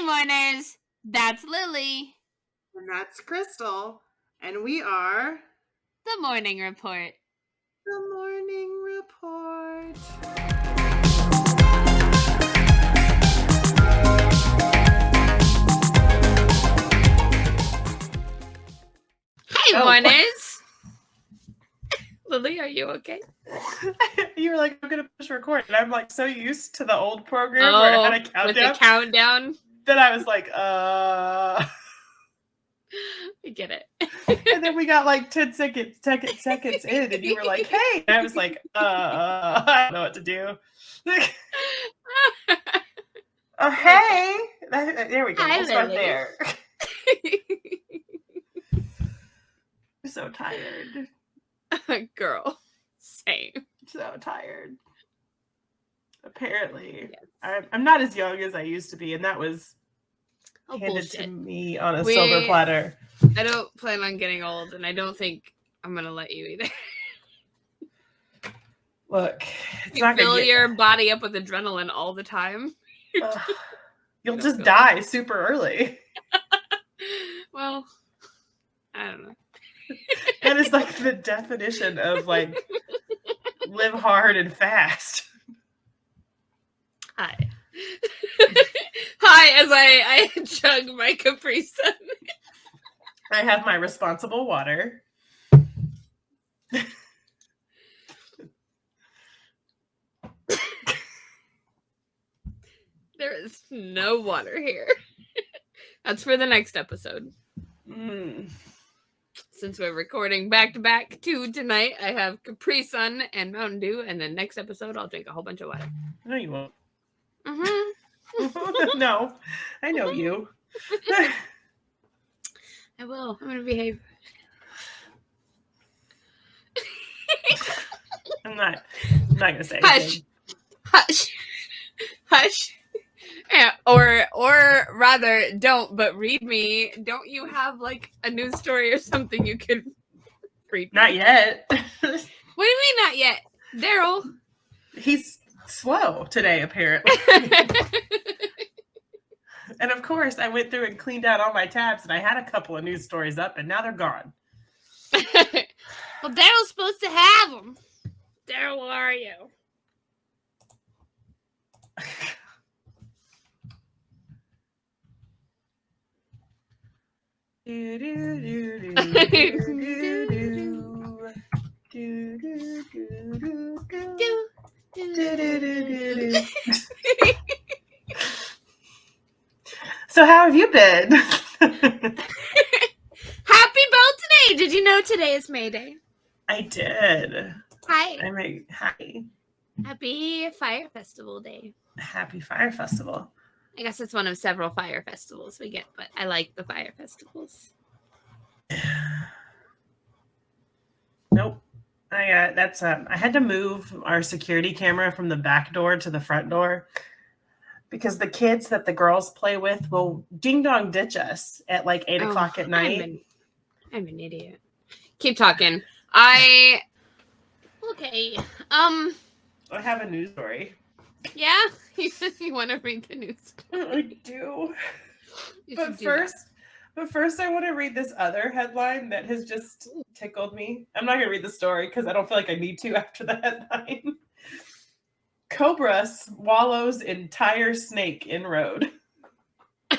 Mourners, that's Lily. And that's Krystal. And we are... The Morning Report. The Morning Report. Hey, Mourners. Lily, are you okay? You were like, I'm going to push record. And I'm like so used to the old program where it had a countdown. With the countdown. Then I was like, I get it. And then we got like 10 seconds in, and you were like, hey. And I was like, I don't know what to do. Hey. There we go. Hi, we'll start Lily. there. I'm so tired. Girl, same. So tired. Apparently. Yes. I'm not as young as I used to be, and that was handed bullshit. to me on a silver platter. I don't plan on getting old, and I don't think I'm going to let you either. Look, you fill your body up with adrenaline all the time. You'll just die super early. Well, I don't know. That is like the definition of like live hard and fast. Hi. Hi, as I chug my Capri Sun. I have my responsible water. There is no water here. That's for the next episode. Since we're recording back-to-back 2 tonight, I have Capri Sun and Mountain Dew, and the next episode I'll drink a whole bunch of water. No, you won't. Mm-hmm. No, I know you. I will. I'm going to behave. I'm not going to say anything. Hush. Yeah, or rather, don't, but read me. Don't you have, like, a news story or something you could read me? Not yet. What do you mean not yet? Daryl. He's slow today, apparently. And of course, I went through and cleaned out all my tabs, and I had a couple of news stories up, and now they're gone. Well, Daryl's supposed to have them. Daryl, where are you? So how have you been? Happy birthday! Did you know today is May Day? I did. Hi. Hi. Happy Fire Festival Day. Happy Fire Festival. I guess it's one of several fire festivals we get, but I like the fire festivals. Nope. I had to move our security camera from the back door to the front door because the kids that the girls play with will ding dong ditch us at like 8 o'clock at night. I'm an idiot. Keep talking. Okay. I have a news story. Yeah? You want to read the news story? I do. But first I want to read this other headline that has just tickled me. I'm not going to read the story because I don't feel like I need to after the headline. Cobra swallows entire snake in road. I'm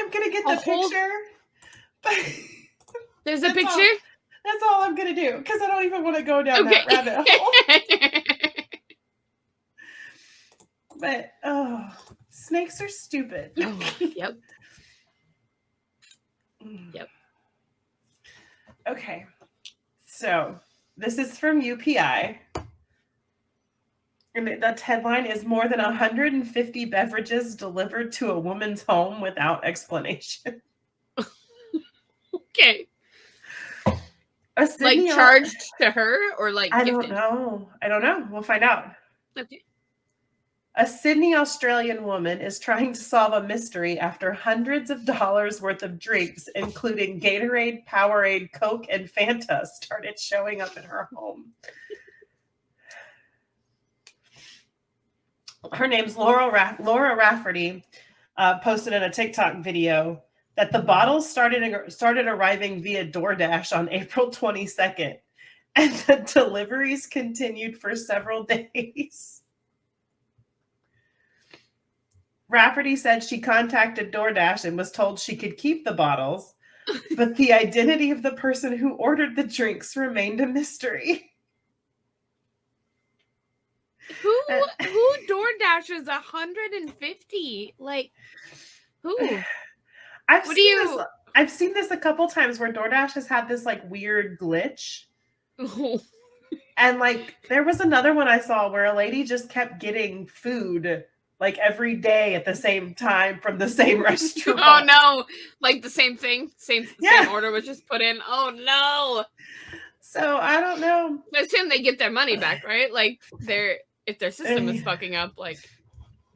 going to get the picture. There's a picture? That's all I'm going to do because I don't even want to go down that rabbit hole. But, snakes are stupid. Yep. Okay. So, this is from UPI. And the headline is more than 150 beverages delivered to a woman's home without explanation. Okay. Like charged to her or like gifted? I don't know. We'll find out. Okay. A Sydney, Australian woman is trying to solve a mystery after hundreds of dollars worth of drinks, including Gatorade, Powerade, Coke, and Fanta, started showing up at her home. her name's Laura Rafferty, posted in a TikTok video that the bottles started arriving via DoorDash on April 22nd, and the deliveries continued for several days. Rafferty said she contacted DoorDash and was told she could keep the bottles, but the identity of the person who ordered the drinks remained a mystery. Who DoorDashes 150? Like, who? I've seen this a couple times where DoorDash has had this like weird glitch. And like there was another one I saw where a lady just kept getting food like every day at the same time from the same restaurant. Oh no, like the same thing, same order was just put in. Oh no. So I don't know. I assume they get their money back, right? Like if their system is fucking up, like,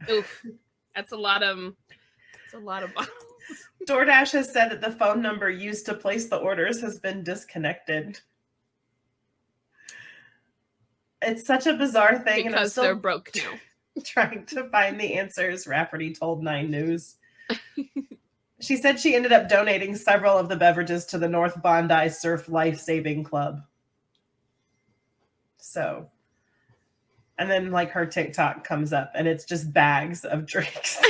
oof, that's a lot of bottles. DoorDash has said that the phone number used to place the orders has been disconnected. It's such a bizarre thing. Because they're broke now. Trying to find the answers, Rafferty told 9 News. She said she ended up donating several of the beverages to the North Bondi Surf Life-Saving Club. So, and then like her TikTok comes up and it's just bags of drinks.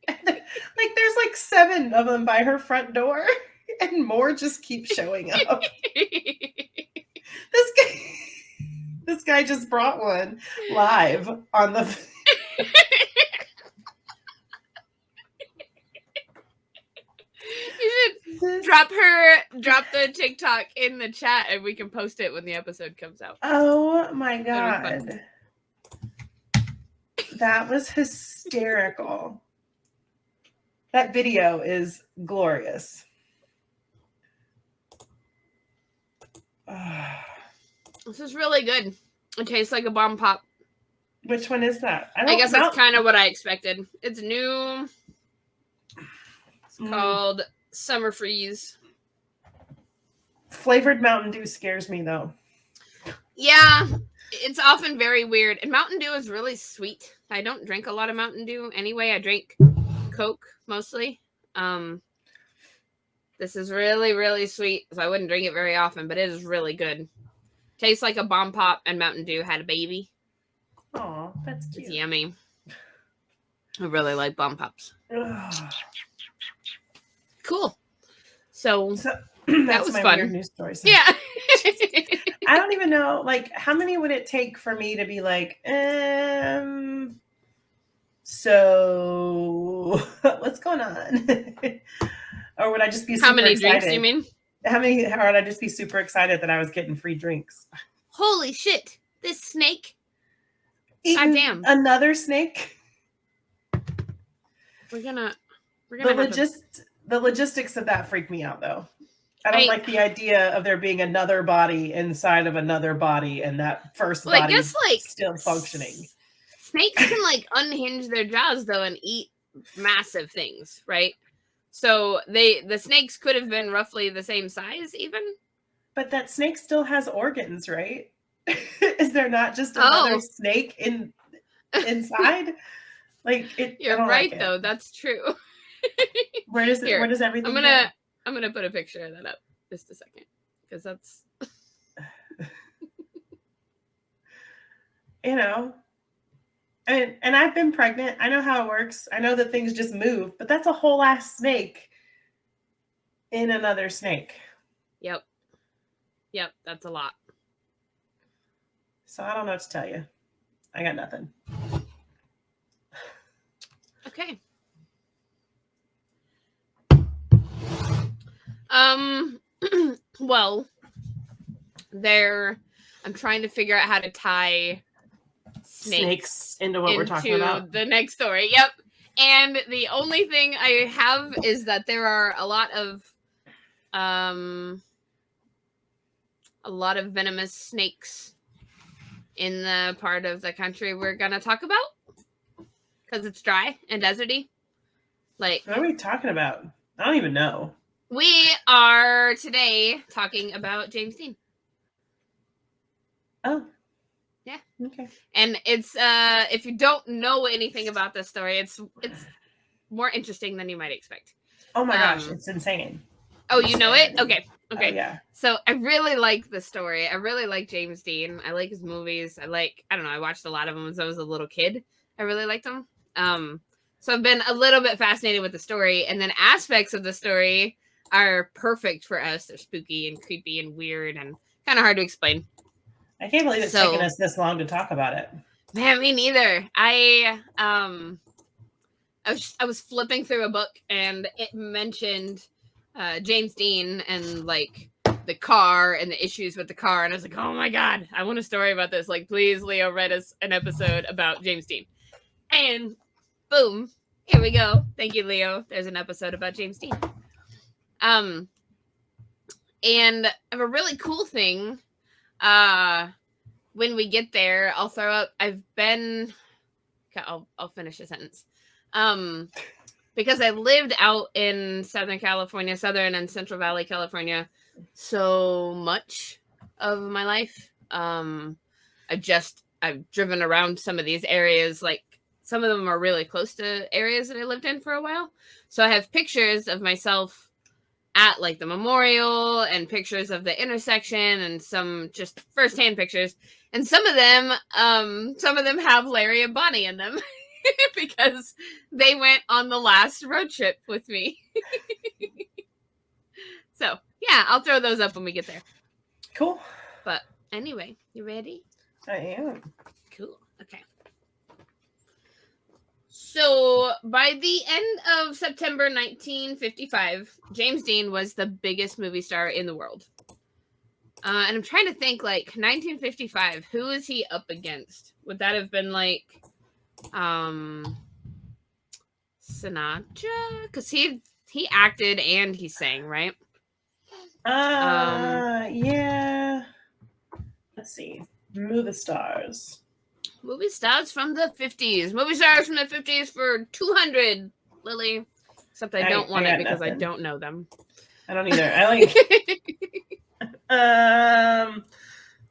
Like there's like 7 of them by her front door and more just keep showing up. This guy just brought one live on the You should drop the TikTok in the chat and we can post it when the episode comes out. Oh my god. That was hysterical. That video is glorious. This is really good. It tastes like a bomb pop. Which one is that? I guess that's kind of what I expected. It's new. It's called Summer Freeze. Flavored Mountain Dew scares me though. Yeah, it's often very weird. And Mountain Dew is really sweet. I don't drink a lot of Mountain Dew anyway. I drink Coke mostly. This is really, really sweet. So I wouldn't drink it very often, but it is really good. Tastes like a bomb pop and Mountain Dew had a baby. Oh, that's cute. It's yummy. I really like bomb pops. Cool. So that was my fun. Weird news stories. Yeah. I don't even know, like, how many would it take for me to be like, so what's going on? Or would I just be super How many excited? drinks do you mean? Or would I just be super excited that I was getting free drinks? Holy shit. This snake. Eating damn. Another snake. We're gonna the logistics of that freak me out though. I don't like the idea of there being another body inside of another body and that first body I guess, like, still functioning. Snakes can like unhinge their jaws though and eat massive things, right? So the snakes could have been roughly the same size even. But that snake still has organs, right? Is there not just another snake inside? Like it. You're right though. That's true. Where does everything? I'm gonna put a picture of that up just a second because that's And I've been pregnant. I know how it works. I know that things just move, but that's a whole ass snake in another snake. Yep, that's a lot. So I don't know what to tell you. I got nothing. Okay. Well, I'm trying to figure out how to tie snakes into what we're talking about. The next story. Yep. And the only thing I have is that there are a lot of venomous snakes in the part of the country we're gonna talk about because it's dry and deserty. Like, what are we talking about? I don't even know. We are today talking about James Dean. Oh. Yeah. Okay. And it's if you don't know anything about this story, it's more interesting than you might expect. Oh my gosh, it's insane. Oh, you know it? Okay. Oh, yeah. So I really like the story. I really like James Dean. I like his movies. I don't know, I watched a lot of them as I was a little kid. I really liked them. So I've been a little bit fascinated with the story, and then aspects of the story are perfect for us. They're spooky and creepy and weird and kind of hard to explain. I can't believe it's taken us this long to talk about it. Man, me neither. I was flipping through a book and it mentioned James Dean and like the car and the issues with the car, and I was like, oh my god, I want a story about this. Like, please, Leo, write us an episode about James Dean. And boom, here we go. Thank you, Leo. There's an episode about James Dean. And I have a really cool thing. When we get there, I'll throw up. I'll finish the sentence. Because I lived out in Southern California, Southern and Central Valley, California, so much of my life. I've driven around some of these areas. Like, some of them are really close to areas that I lived in for a while. So I have pictures of myself at like the memorial and pictures of the intersection and some just firsthand pictures. And some of them have Larry and Bonnie in them because they went on the last road trip with me. So yeah, I'll throw those up when we get there. Cool. But anyway, you ready? I am. Cool. Okay. So by the end of September 1955, James Dean was the biggest movie star in the world. And I'm trying to think, like, 1955, who is he up against? Would that have been like Sinatra? Because he acted and he sang, right? Yeah. Let's see. Movie stars. Movie stars from the 50s. Movie stars from the 50s for 200, Lily. Except I don't want it because nothing. I don't know them. I don't either. I like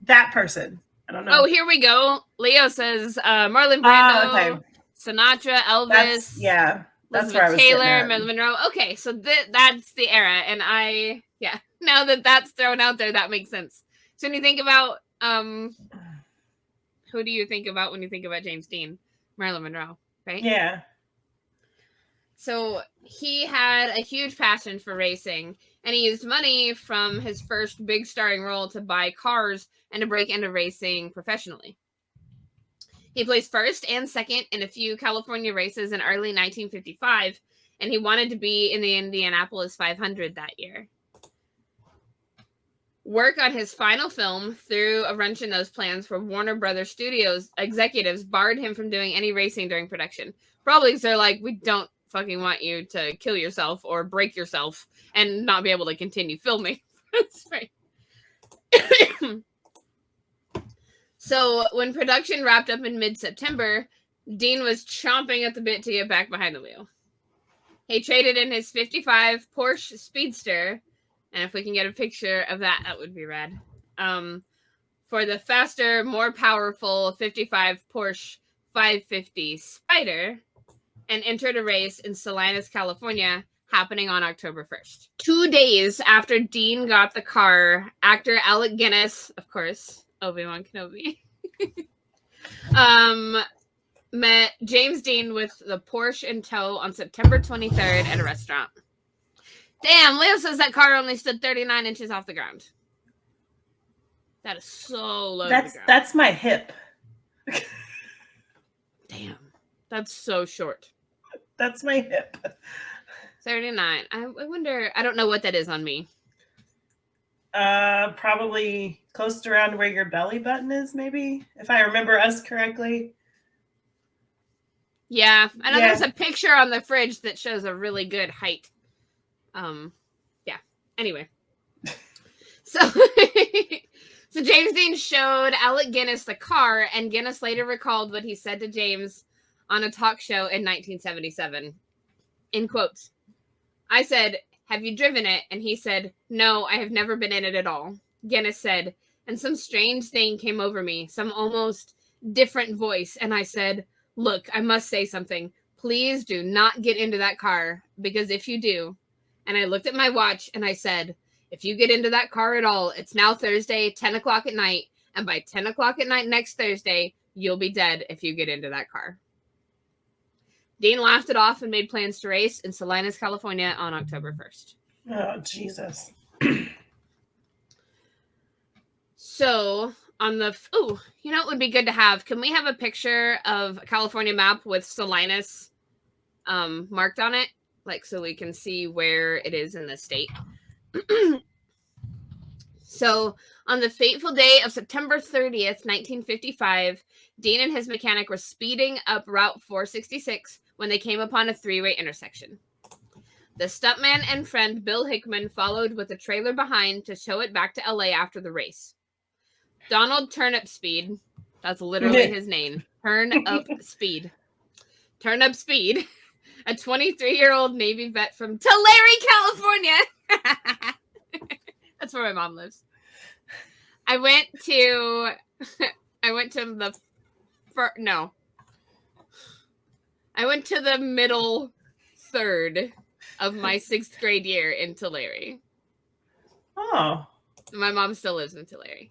that person. I don't know. Oh, here we go. Leo says Marlon Brando, okay. Sinatra, Elvis. That's where I was Taylor, Marilyn Monroe. Okay, so that's the era, and now that that's thrown out there, that makes sense. So when you think about who do you think about when you think about James Dean? Marilyn Monroe, right? Yeah. So he had a huge passion for racing, and he used money from his first big starring role to buy cars and to break into racing professionally. He placed first and second in a few California races in early 1955, and he wanted to be in the Indianapolis 500 that year. Work on his final film threw a wrench in those plans, for Warner Brothers Studios executives barred him from doing any racing during production. Probably because they're like, we don't fucking want you to kill yourself or break yourself and not be able to continue filming. That's right. So when production wrapped up in mid-September, Dean was chomping at the bit to get back behind the wheel. He traded in his 55 Porsche Speedster, and if we can get a picture of that, that would be rad, for the faster, more powerful 55 Porsche 550 Spider, and entered a race in Salinas, California, happening on October 1st. 2 days after Dean got the car, actor Alec Guinness, of course, Obi-Wan Kenobi, met James Dean with the Porsche in tow on September 23rd at a restaurant. Damn, Leo says that car only stood 39 inches off the ground. That is so low. That's my hip. Damn, that's so short. That's my hip. 39. I wonder, I don't know what that is on me. Probably close to around where your belly button is, maybe, if I remember us correctly. Yeah, I know there's a picture on the fridge that shows a really good height. Yeah. Anyway. So James Dean showed Alec Guinness the car, and Guinness later recalled what he said to James on a talk show in 1977. In quotes, I said, "Have you driven it?" And he said, "No, I have never been in it at all." Guinness said, and some strange thing came over me, some almost different voice, and I said, "Look, I must say something. Please do not get into that car, because if you do," and I looked at my watch and I said, "If you get into that car at all, it's now Thursday, 10 o'clock at night, and by 10 o'clock at night next Thursday, you'll be dead if you get into that car." Dean laughed it off and made plans to race in Salinas, California on October 1st. Oh, Jesus. So, on the... Oh, you know what would be good to have? Can we have a picture of a California map with Salinas marked on it? Like, so we can see where it is in the state. So, on the fateful day of September 30th, 1955, Dean and his mechanic were speeding up Route 466 when they came upon a three-way intersection. The stuntman and friend Bill Hickman followed with a trailer behind to tow it back to LA after the race. Donald Turnip Speed, that's literally his name, Turnip Speed, a 23-year-old Navy vet from Tulare, California. That's where my mom lives. I went to the middle third of my 6th grade year in Tulare. Oh. My mom still lives in Tulare.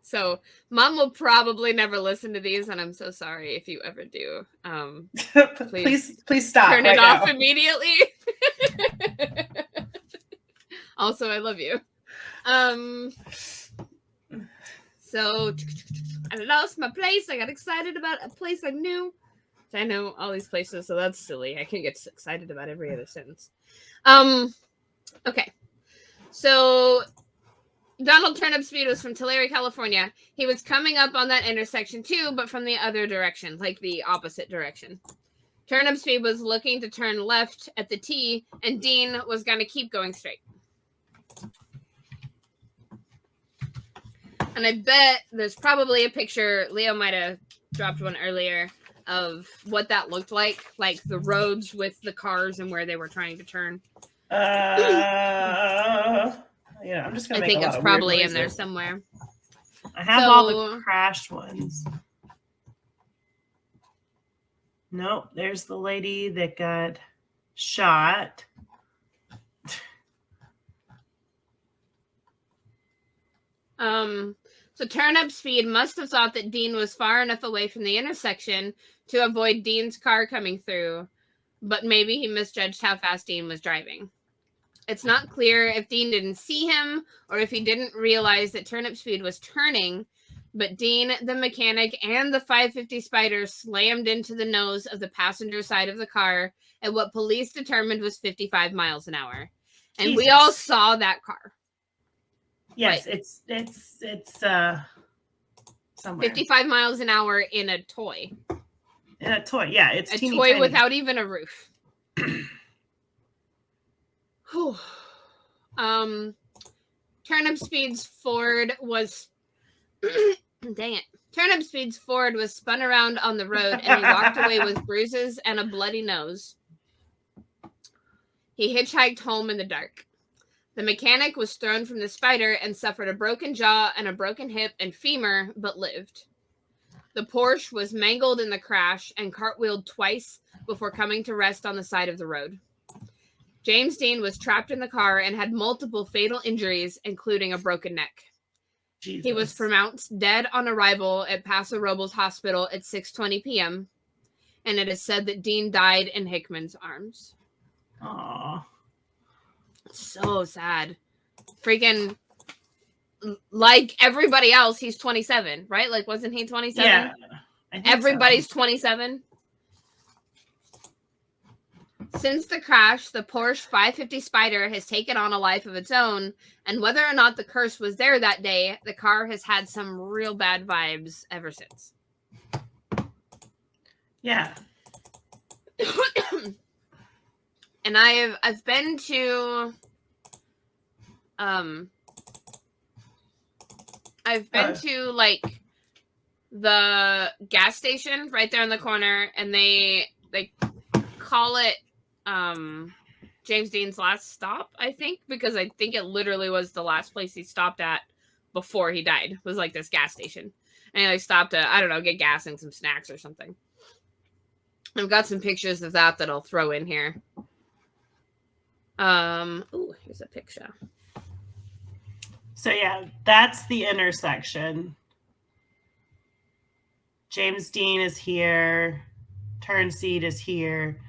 So Mom will probably never listen to these, and I'm so sorry if you ever do. Please stop. Turn it off immediately. Also, I love you. So I lost my place. I got excited about a place I knew. I know all these places, so that's silly. I can get excited about every other sentence. Okay. So Donald Turnip Speed was from Tulare, California. He was coming up on that intersection too, but from the other direction, like the opposite direction. Turnip Speed was looking to turn left at the T, and Dean was going to keep going straight. And I bet there's probably a picture, Leo might have dropped one earlier, of what that looked like the roads with the cars and where they were trying to turn. Yeah, I'm just gonna. I think it's probably in there somewhere. I have all the crashed ones. Nope, there's the lady that got shot. So Turnip Speed must have thought that Dean was far enough away from the intersection to avoid Dean's car coming through, but maybe he misjudged how fast Dean was driving. It's not clear if Dean didn't see him or if he didn't realize that Turnip Speed was turning, but Dean, the mechanic, and the 550 Spider slammed into the nose of the passenger side of the car at what police determined was 55 miles an hour. And Jesus. We all saw that car. Yes, right. It's somewhere. 55 miles an hour in a toy. In a toy, yeah. It's a toy tiny. Without even a roof. Turnip Speed's Ford was dang it. Turnip Speed's Ford was spun around on the road and he walked away with bruises and a bloody nose. He hitchhiked home in the dark. The mechanic was thrown from the Spider and suffered a broken jaw and a broken hip and femur, but lived. The Porsche was mangled in the crash and cartwheeled twice before coming to rest on the side of the road. James Dean was trapped in the car and had multiple fatal injuries, including a broken neck. Jesus. He was pronounced dead on arrival at Paso Robles Hospital at 6:20 p.m., and it is said that Dean died in Hickman's arms. Aww. So sad. Freaking, like everybody else, he's 27, right? Like, wasn't he 27? Yeah. Everybody's so. 27. Since the crash, the Porsche 550 Spider has taken on a life of its own, and whether or not the curse was there that day, the car has had some real bad vibes ever since. Yeah. And I've been to like the gas station right there in the corner, and they call it James Dean's last stop, I think, because I think it literally was the last place he stopped at before he died, was like this gas station. And I stopped to, I don't know, get gas and some snacks or something. I've got some pictures of that I'll throw in here. Oh, here's a picture. So yeah, that's the intersection. James Dean is here. Turnseed is here.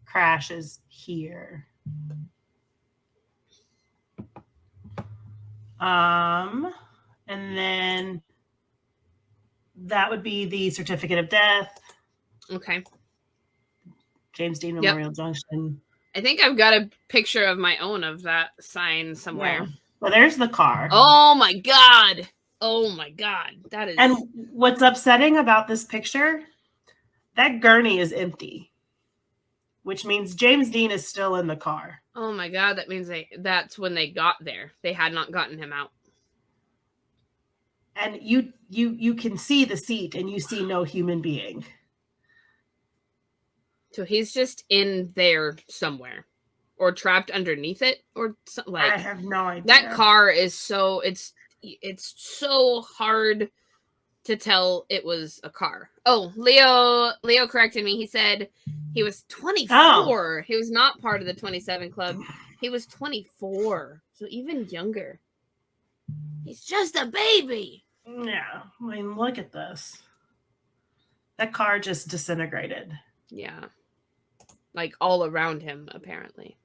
Crash is here. And then that would be the certificate of death. Okay. James Dean Memorial Junction. I think I've got a picture of my own of that sign somewhere. Yeah. Well, there's the car. Oh my God. Oh my God. That is. And what's upsetting about this picture, that gurney is empty, which means James Dean is still in the car. Oh my God. That means that's when they got there. They had not gotten him out. And you can see the seat and you see no human being. So he's just in there somewhere or trapped underneath it or something. Like, I have no idea. That car is so, it's so hard to tell it was a car. Oh, Leo corrected me. He said he was 24. Oh. He was not part of the 27 club. He was 24. So even younger. He's just a baby. Yeah. I mean, look at this. That car just disintegrated. Yeah. Like all around him, apparently.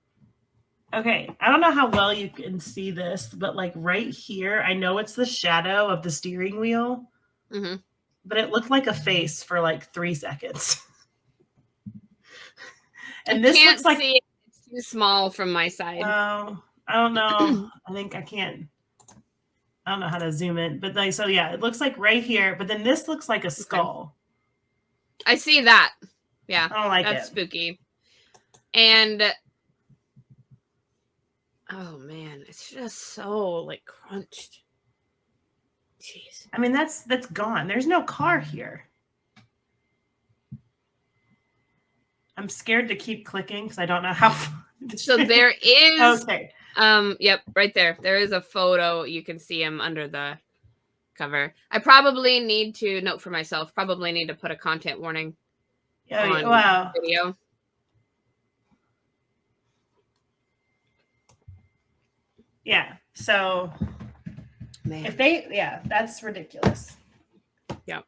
Okay. I don't know how well you can see this, but like right here, I know it's the shadow of the steering wheel, but it looked like a face for like 3 seconds. And this looks like it's too small from my side. Oh, I don't know. I think I can't. I don't know how to zoom in, but like, so yeah, it looks like right here, but then this looks like a skull. I see that. Yeah. I don't like That's spooky. And oh man, it's just so like crunched. Jeez. I mean, that's gone. There's no car here. I'm scared to keep clicking because I don't know how. So there is. Okay. Yep, right there. There is a photo. You can see him under the cover. I probably need to note for myself. Probably need to put a content warning. On wow. Video. Yeah. So man. If they that's ridiculous. Yeah.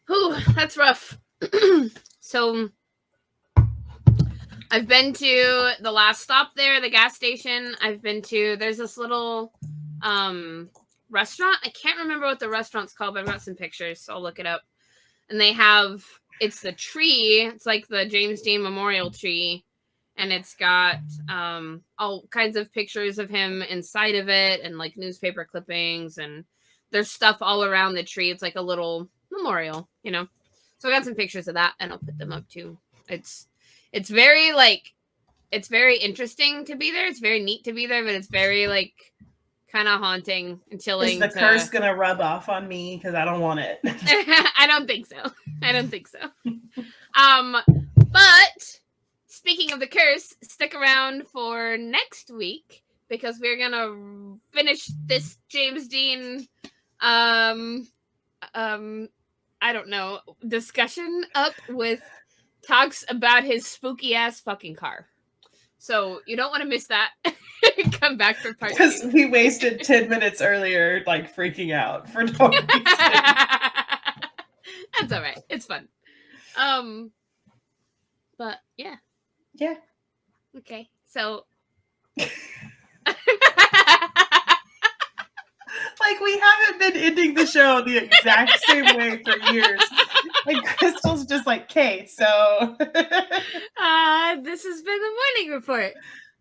Whew, that's rough. So I've been to the last stop there, the gas station. There's this little restaurant. I can't remember what the restaurant's called, but I've got some pictures, so I'll look it up. And it's the tree. It's like the James Dean Memorial tree. And it's got all kinds of pictures of him inside of it and like newspaper clippings. And there's stuff all around the tree. It's like a little memorial, you know. So I got some pictures of that and I'll put them up too. It's very interesting to be there. It's very neat to be there, but it's very like kind of haunting and chilling. Is the curse gonna rub off on me? Because I don't want it. I don't think so. But speaking of the curse, stick around for next week because we're gonna finish this James Dean I don't know, discussion up with talks about his spooky ass fucking car. So you don't want to miss that. Come back for part 2. Because we wasted 10 minutes earlier, like freaking out for no reason. That's all right. It's fun. But yeah. Yeah. Okay. So. Like we haven't been ending the show the exact same way for years. Like Krystal's just like, okay, so. This has been the morning report.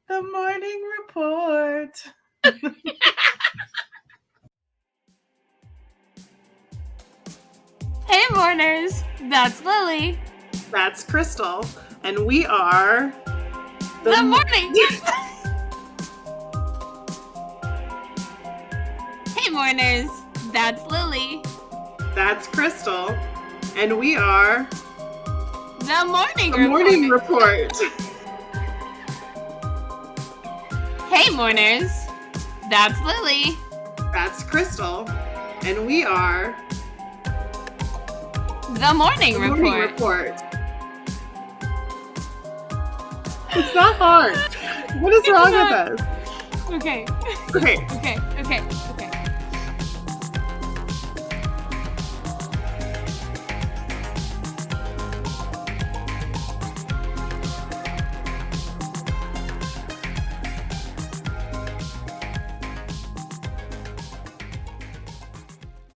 The morning report. Hey, mourners. That's Lily. That's Krystal. And we are the morning. Hey, mourners. That's Lily. That's Krystal. And we are the morning report. Morning report. Hey, mourners. That's Lily. That's Krystal. And we are The Morning Report. It's not hard. What is wrong with us? Okay. Okay. Okay.